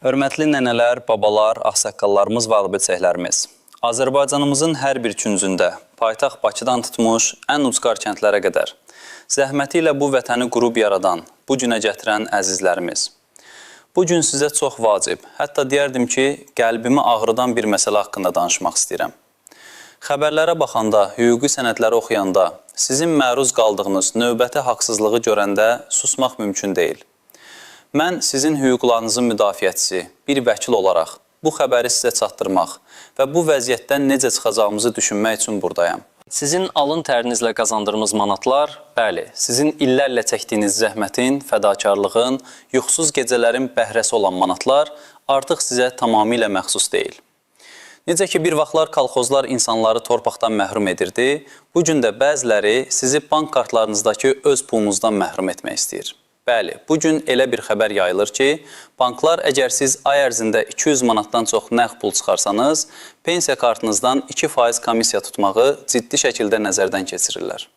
Hörmətli nənələr, babalar, ağsaqqallarımız və albeçəklərimiz. Azərbaycanımızın hər bir küncündə, paytaxt Bakıdan tutmuş ən ucqar kəndlərə qədər, zəhməti ilə bu vətəni qurub yaradan, bu günə gətirən əzizlərimiz. Bu gün sizə çox vacib, hətta deyərdim ki, qəlbimi ağrıdan bir məsələ haqqında danışmaq istəyirəm. Xəbərlərə baxanda, hüquqi sənədləri oxuyanda, sizin məruz qaldığınız növbəti haqsızlığı görəndə susmaq mümkün deyil. Mən sizin hüquqlarınızın müdafiəçisi, bir vəkil olaraq bu xəbəri sizə çatdırmaq və bu vəziyyətdən necə çıxacağımızı düşünmək üçün buradayam. Sizin alın tərinizlə qazandığınız manatlar, bəli, sizin illərlə çəkdiyiniz zəhmətin, fədakarlığın, yuxusuz gecələrin bəhrəsi olan manatlar artıq sizə tamamilə məxsus deyil. Necə ki, bir vaxtlar kolxozlar insanları torpaqdan məhrum edirdi, bu gün də bəziləri sizi bank kartlarınızdakı öz pulunuzdan məhrum etmək istəyir. Bəli, bugün elə bir xəbər yayılır ki, banklar əgər siz ay ərzində 200 manatdan çox nəğd pul çıxarsanız, pensiya kartınızdan 2% komissiya tutmağı ciddi şəkildə nəzərdən keçirirlər.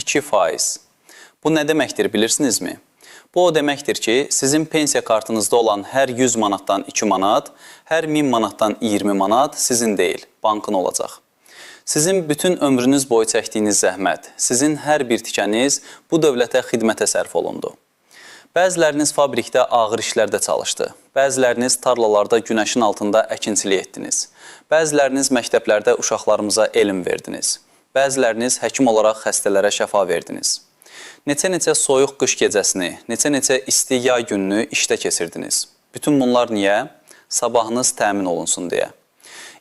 2%. Bu nə deməkdir bilirsinizmi? Bu o deməkdir ki, sizin pensiya kartınızda olan hər 100 manatdan 2 manat, hər 1000 manatdan 20 manat sizin deyil, bankın olacaq. Sizin bütün ömrünüz boyu çəkdiyiniz zəhmət, sizin hər bir tikəniz bu dövlətə xidmətə sərf olundu. Bəziləriniz fabrikdə ağır işlərdə çalışdı. Bəziləriniz tarlalarda günəşin altında əkinçilik etdiniz. Bəziləriniz məktəblərdə uşaqlarımıza elm verdiniz. Bəziləriniz həkim olaraq xəstələrə şəfa verdiniz. Neçə-neçə soyuq qış gecəsini, neçə-neçə isti yay gününü işdə keçirdiniz. Bütün bunlar niyə? Sabahınız təmin olunsun deyə.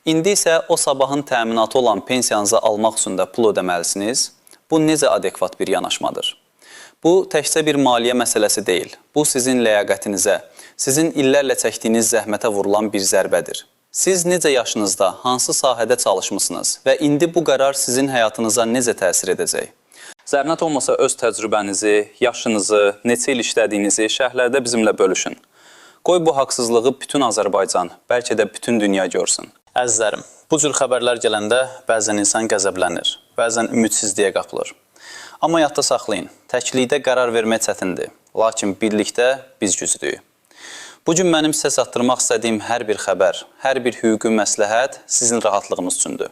İndi isə o sabahın təminatı olan pensiyanızı almaq üçün də pul ödəməlisiniz. Bu necə adekvat bir yanaşmadır? Bu, təkcə bir maliyyə məsələsi deyil. Bu, sizin ləyaqətinizə, sizin illərlə çəkdiyiniz zəhmətə vurulan bir zərbədir. Siz necə yaşınızda, hansı sahədə çalışmısınız və indi bu qərar sizin həyatınıza necə təsir edəcək? Zərnət olmasa öz təcrübənizi, yaşınızı, neçə il işlədiyinizi şərhlərdə bizimlə bölüşün. Qoy bu haqsızlığı bütün Azərbaycan, bəlkə də bütün dünya görsün. Əzizlərim, bu cür xəbərlər gələndə bəzən insan qəzəblənir, bəzən ümidsizliyə qapılır. Amma yadda saxlayın, təklikdə qərar vermək çətindir, lakin birlikdə biz güclüyük. Bugün mənim sizə çatdırmaq istədiyim hər bir xəbər, hər bir hüquqi məsləhət sizin rahatlığınız üçündür.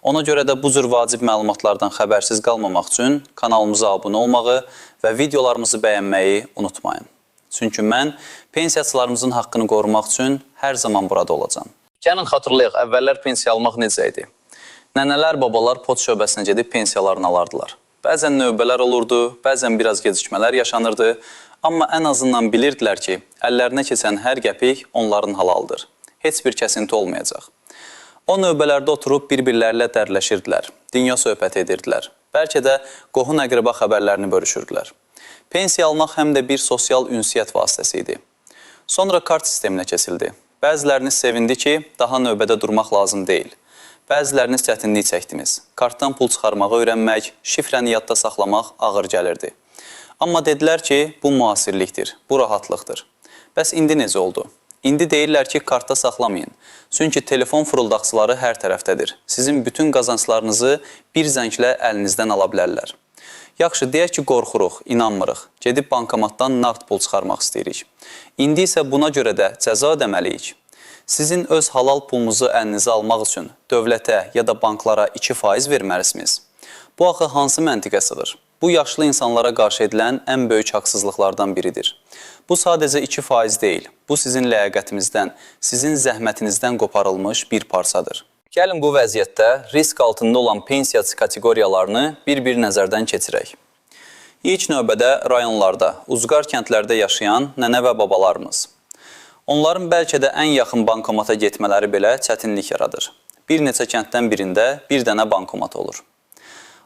Ona görə də bu cür vacib məlumatlardan xəbərsiz qalmamaq üçün kanalımıza abunə olmağı və videolarımızı bəyənməyi unutmayın. Çünki mən pensiyaçılarımızın haqqını qorumaq üçün hər zaman burada olacağam. Gəlin xatırlayaq, əvvəllər pensiya almaq necə idi? Nənələr, babalar poçt şöbəsinə gedib pensiyalarını alardılar. Bəzən növbələr olurdu, bəzən biraz gecikmələr yaşanırdı, amma ən azından bilirdilər ki, əllərinə keçən hər qəpik onların halaldır. Heç bir kəsinti olmayacaq. O növbələrdə oturub bir-birlərlə dərləşirdilər, dünya söhbət edirdilər. Bəlkə də qohun-əqrəba xəbərlərini bölüşürdülər. Pensiya almaq həm də bir sosial ünsiyyət vasitəsi idi. Sonra kart sisteminə keçildi. Bəziləriniz sevindi ki, daha növbədə durmaq lazım deyil. Bəziləriniz çətinlik çəkdiniz. Kartdan pul çıxarmağı öyrənmək, şifrəni yadda saxlamaq ağır gəlirdi. Amma dedilər ki, bu müasirlikdir, bu rahatlıqdır. Bəs indi necə oldu? İndi deyirlər ki, kartda saxlamayın. Çünki telefon fırıldaqçıları hər tərəfdədir. Sizin bütün qazanclarınızı bir zənglə əlinizdən ala bilərlər. Yaxşı, deyək ki, qorxuruq, inanmırıq. Gedib bankomatdan nağd pul çıxarmaq istəyirik. İndi isə buna görə də cəza ödəməliyik. Sizin öz halal pulunuzu əlinizə almaq üçün dövlətə ya da banklara 2% verməlisiniz. Bu axı hansı məntiqə sığır? Bu, yaşlı insanlara qarşı edilən ən böyük haqsızlıqlardan biridir. Bu, sadəcə 2% deyil. Bu, sizin ləyaqətinizdən, sizin zəhmətinizdən qoparılmış bir parçadır. Gəlin bu vəziyyətdə risk altında olan pensiyaçı kateqoriyalarını bir-bir nəzərdən keçirək. İlk növbədə rayonlarda, ucqar kəndlərdə yaşayan nənə və babalarımız. Onların bəlkə də ən yaxın bankomata getmələri belə çətinlik yaradır. Bir neçə kənddən birində bir dənə bankomat olur.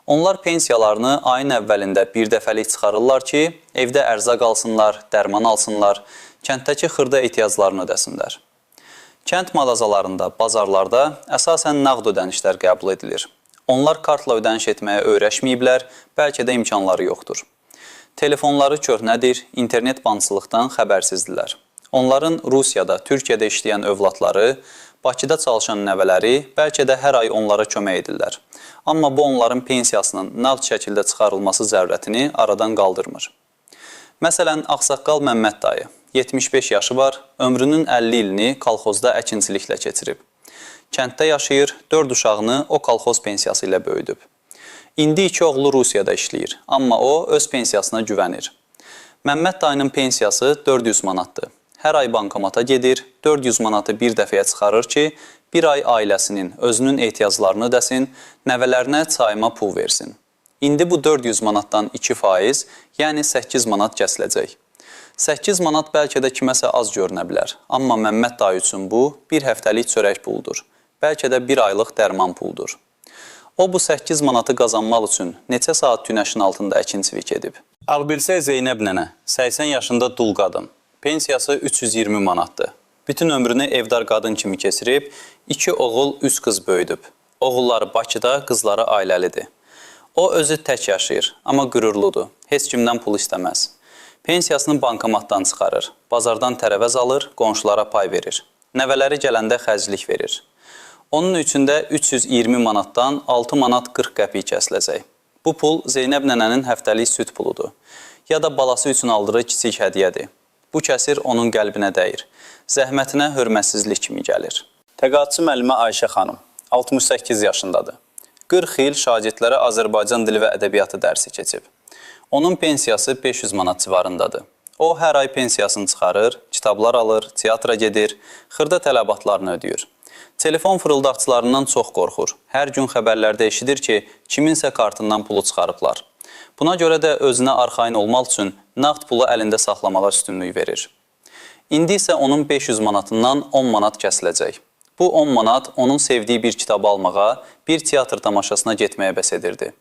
Onlar pensiyalarını ayın əvvəlində bir dəfəlik çıxarırlar ki, evdə ərzaq alsınlar, dərman alsınlar, kənddəki xırda ehtiyaclarını ödəsinlər. Kənd mağazalarında, bazarlarda əsasən nağd ödənişlər qəbul edilir. Onlar kartla ödəniş etməyə öyrəşməyiblər, bəlkə də imkanları yoxdur. Telefonları köhnədir, internet bankçılıqdan xəbərsizdirlər. Onların Rusiyada, Türkiyədə işləyən övladları, Bakıda çalışan nəvələri bəlkə də hər ay onlara kömək edirlər. Amma bu onların pensiyasının nağd şəkildə çıxarılması zərurətini aradan qaldırmır. Məsələn, Ağsaqqal Məmməd dayı, 75 yaşı var, ömrünün 50 ilini kolxozda əkinçiliklə keçirib. Kənddə yaşayır, 4 uşağını o kolxoz pensiyası ilə böyüdüb. İndi 2 oğlu Rusiyada işləyir, amma o öz pensiyasına güvənir. Məmməd dayının pensiyası 400 manatdır. Hər ay bankomata gedir, 400 manatı bir dəfəyə çıxarır ki, bir ay ailəsinin, özünün ehtiyaclarını ödəsin, nəvələrinə çayma pul versin. İndi bu 400 manatdan 2%, yəni 8 manat kəsiləcək. 8 manat bəlkə də kiməsə az görünə bilər, amma Məmməd dayı üçün bu bir həftəlik çörək puludur. Bəlkə də bir aylıq dərman puludur. O bu 8 manatı qazanmaq üçün neçə saat günəşin altında əkinçilik edib. Albilsə Zeynəb nənə, 80 yaşında dul qadın. Pensiyası 320 manatdır. Bütün ömrünü evdar qadın kimi keçirib, 2 oğul, 3 qız böyüdüb. Oğulları Bakıda, qızları ailəlidir. O özü tək yaşayır, amma qürurludur. Heç kimdən pul istəməz. Pensiyasını bankomatdan çıxarır, bazardan tərəvəz alır, qonşulara pay verir. Nəvələri gələndə xərclik verir. Onun üçündə 320 manatdan 6 manat 40 qəpik kəsiləcək. Bu pul Zeynəb nənənin həftəlik süd puludur. Ya da balası üçün aldığı kiçik hədiyyədir. Bu kəsir onun qəlbinə dəyir. Zəhmətinə hörmətsizlik kimi gəlir. Təqaüdçü müəllimə Ayşə xanım, 68 yaşındadır. 40 il şagirdlərə Azərbaycan dili və ədəbiyyatı dərsi keçib. Onun pensiyası 500 manat civarındadır. O hər ay pensiyasını çıxarır, kitablar alır, teatra gedir, xırda tələbatlarını ödəyir. Telefon fırıldaqçılarından çox qorxur. Hər gün xəbərlərdə eşidir ki, kiminsə kartından pulu çıxarıblar. Buna görə də özünə arxayın olmaq üçün nağd pulu əlində saxlamağa üstünlük verir. İndi isə onun 500 manatından 10 manat kəsiləcək. Bu 10 manat onun sevdiyi bir kitabı almağa, bir teatr tamaşasına getməyə bəs edirdi.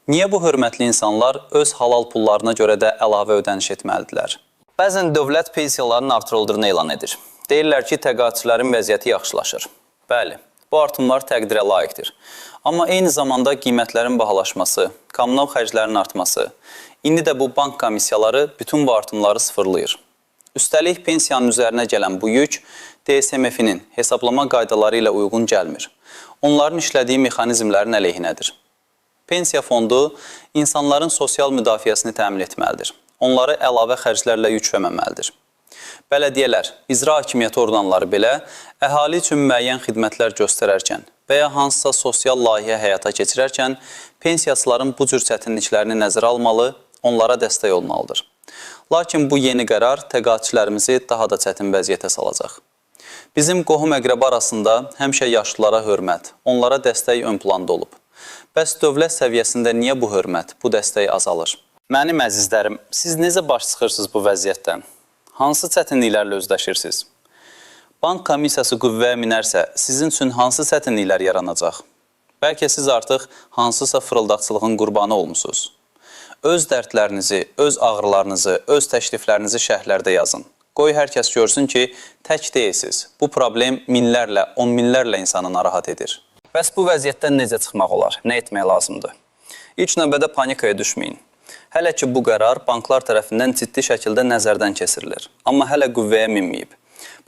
Niyə bu hörmətli insanlar öz halal pullarına görə də əlavə ödəniş etməlidirlər? Bəzən dövlət pensiyalarının artırıldığını elan edir. Deyirlər ki, təqaüdçülərin vəziyyəti yaxşılaşır. Bəli, bu artımlar təqdirə layiqdir. Amma eyni zamanda qiymətlərin bahalaşması, kommunal xərclərin artması, indi də bu bank komissiyaları bütün bu artımları sıfırlayır. Üstəlik, pensiyanın üzərinə gələn bu yük DSMF-nin hesablama qaydaları ilə uyğun gəlmir. Onların işlədiyi mexanizmlərin əleyhinədir. Pensiya fondu insanların sosial müdafiəsini təmin etməlidir. Onları əlavə xərclərlə yükləməməlidir. Bələdiyyələr, icra hakimiyyəti orqanları belə əhali üçün müəyyən xidmətlər göstərərkən və ya hansısa sosial layihə həyata keçirərkən pensiyaçıların bu cür çətinliklərini nəzərə almalı, onlara dəstək olmalıdır. Lakin bu yeni qərar təqaüdçülərimizi daha da çətin vəziyyətə salacaq. Bizim qohum-əqrəba arasında həmişə yaşlılara hörmət, onlara dəstək ön planda olub. Bəs dövlət səviyyəsində niyə bu hörmət, bu dəstək azalır? Mənim əzizlərim, siz necə baş çıxırsınız bu vəziyyətdən? Hansı çətinliklərlə özləşirsiniz? Bank komissiyası qüvvəyə minərsə, sizin üçün hansı çətinliklər yaranacaq? Bəlkə siz artıq hansısa fırıldaqçılığın qurbanı olmusunuz. Öz dərdlərinizi, öz ağrılarınızı, öz təkliflərinizi şərhlərdə yazın. Qoy hər kəs görsün ki, tək deyilsiniz. Bu problem minlərlə, on minlərlə insanı narahat edir. Bəs bu vəziyyətdən necə çıxmaq olar? Nə etmək lazımdır? İlk növbədə panikaya düşməyin. Hələ ki, bu qərar banklar tərəfindən ciddi şəkildə nəzərdən keçirilir. Amma hələ qüvvəyə minməyib.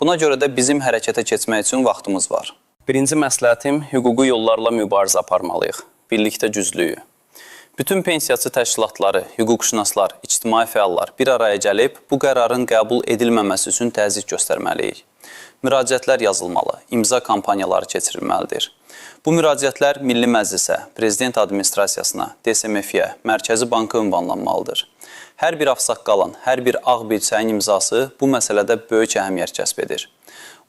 Buna görə də bizim hərəkətə keçmək üçün vaxtımız var. Birinci məsləhətim, hüquqi yollarla mübarizə aparmalıyıq. Birlikdə güclüyü. Bütün pensiyaçı təşkilatları, hüquqşünaslar, ictimai fəallar bir araya gəlib bu qərarın qəbul edilməməsi üçün təzyiq göstərməliyik. Müraciətlər yazılmalı, imza kampaniyaları keçirilməlidir. Bu müraciətlər Milli Məclisə, Prezident Administrasiyasına, DSMF-yə, Mərkəzi Banka ünvanlanmalıdır. Hər bir ağsaqqalın, hər bir ağ bilçəyin imzası bu məsələdə böyük əhəmiyyət kəsb edir.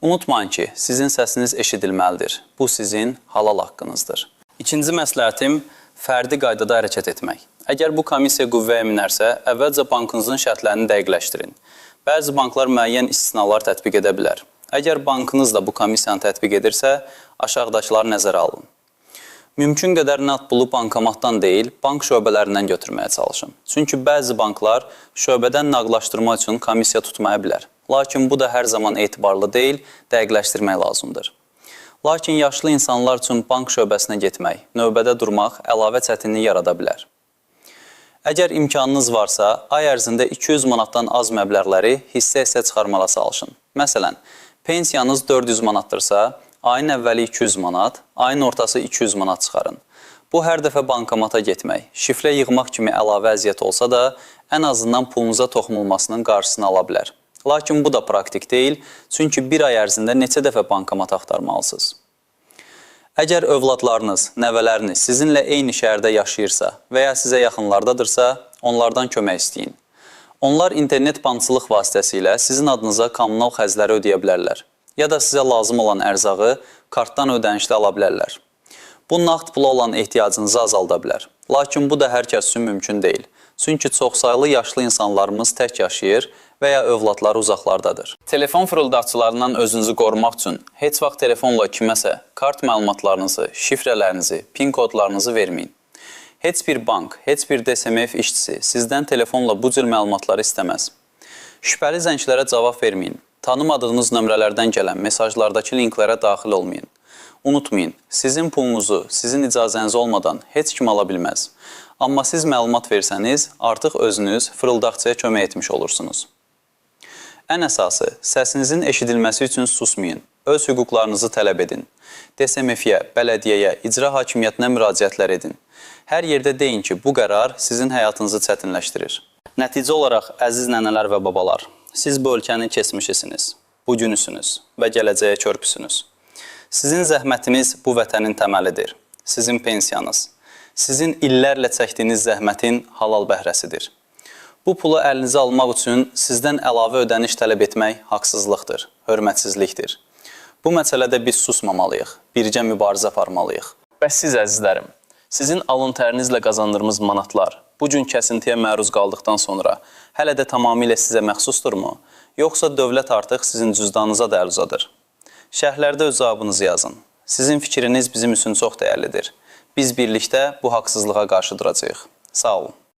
Unutmayın ki, sizin səsiniz eşidilməlidir. Bu sizin halal haqqınızdır. İkinci məsləhətim, fərdi qaydada hərəkət etmək. Əgər bu komissiya qüvvəyə minərsə, əvvəlcə bankınızın şərtlərini dəqiqləşdirin. Bəzi banklar müəyyən istisnalar tətbiq edə bilər. Əgər bankınız da bu komissiyanı tətbiq edirsə, aşağıdakıları nəzərə alın. Mümkün qədər nağd pulu bankomatdan deyil, bank şöbələrindən götürməyə çalışın. Çünki bəzi banklar şöbədən nağdlaşdırma üçün komissiya tutmaya bilər. Lakin bu da hər zaman etibarlı deyil, dəqiqləşdirmək lazımdır. Lakin yaşlı insanlar üçün bank şöbəsinə getmək, növbədə durmaq əlavə çətinlik yarada bilər. Əgər imkanınız varsa, ay ərzində 200 manatdan az məbləğləri hissə-hissə çıxarmağa çalışın. Məsələn, pensiyanız 400 manatdırsa, ayın əvvəli 200 manat, ayın ortası 200 manat çıxarın. Bu, hər dəfə bankomata getmək, şifrə yığmaq kimi əlavə əziyyət olsa da, ən azından pulunuza toxunulmasının qarşısını ala bilər. Lakin bu da praktik deyil, çünki bir ay ərzində neçə dəfə bankomat axtarmalısınız. Əgər övladlarınız, nəvələriniz sizinlə eyni şəhərdə yaşayırsa və ya sizə yaxınlardadırsa, onlardan kömək istəyin. Onlar internet bankçılıq vasitəsilə sizin adınıza kommunal xərcləri ödəyə bilərlər ya da sizə lazım olan ərzağı kartdan ödənişlə ala bilərlər. Bu nağd pula olan ehtiyacınızı azalda bilər. Lakin bu da hər kəs üçün mümkün deyil. Çünki çoxsaylı yaşlı insanlarımız tək yaşayır və ya övladları uzaqlardadır. Telefon fırıldaqçılarından özünüzü qorumaq üçün heç vaxt telefonla kiməsə kart məlumatlarınızı, şifrələrinizi, PIN kodlarınızı verməyin. Heç bir bank, heç bir DSMF işçisi sizdən telefonla bu cür məlumatları istəməz. Şübhəli zənglərə cavab verməyin. Tanımadığınız nömrələrdən gələn mesajlardakı linklərə daxil olmayın. Unutmayın, sizin pulunuzu, sizin icazəniz olmadan heç kim ala bilməz. Amma siz məlumat versəniz, artıq özünüz fırıldaqçıya kömək etmiş olursunuz. Ən əsası, səsinizin eşidilməsi üçün susmayın, öz hüquqlarınızı tələb edin. DSMF-yə, bələdiyyəyə, icra hakimiyyətinə müraciətlər edin. Hər yerdə deyin ki, bu qərar sizin həyatınızı çətinləşdirir. Nəticə olaraq, əziz nənələr və babalar, siz bu ölkənin keçmişisiniz, bugünüsünüz və gələcəyə körpüsünüz. Sizin zəhmətiniz bu vətənin təməlidir, sizin pensiyanız, sizin illərlə çəkdiyiniz zəhmətin halal bəhrəsidir. Bu pulu əlinizə almaq üçün sizdən əlavə ödəniş tələb etmək haqsızlıqdır, hörmətsizlikdir. Bu məsələdə biz susmamalıyıq, bircə mübarizə aparmalıyıq. Bəs siz əzizlərim, sizin alın tərinizlə qazandığınız manatlar bu gün kəsintiyə məruz qaldıqdan sonra hələ də tamamilə sizə məxsusdurmu? Yoxsa dövlət artıq sizin cüzdanınıza da əl uzadır? Şərhlərdə öz cavabınızı yazın. Sizin fikriniz bizim üçün çox dəyərlidir. Biz birlikdə bu haqsızlığa qarşı duracağıq. Sağ olun.